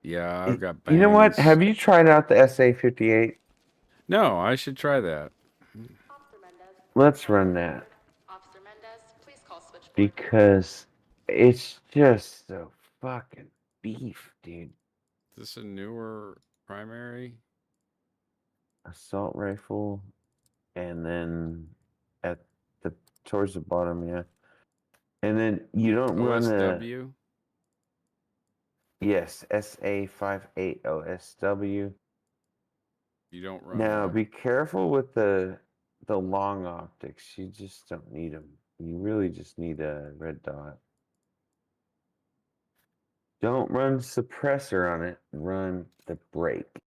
Yeah, I've got You know what? bangs. Have you tried out the SA-58? No, I should try that. Let's run that because it's just so fucking beef, dude. Is this a newer primary? Assault rifle, and then at the towards the bottom, yeah. And then you don't run a OSW? yes, SA-58 OSW. You don't run Now a be careful with the long optics. You just don't need them. You really just need a red dot. Don't run suppressor on it. Run the brake.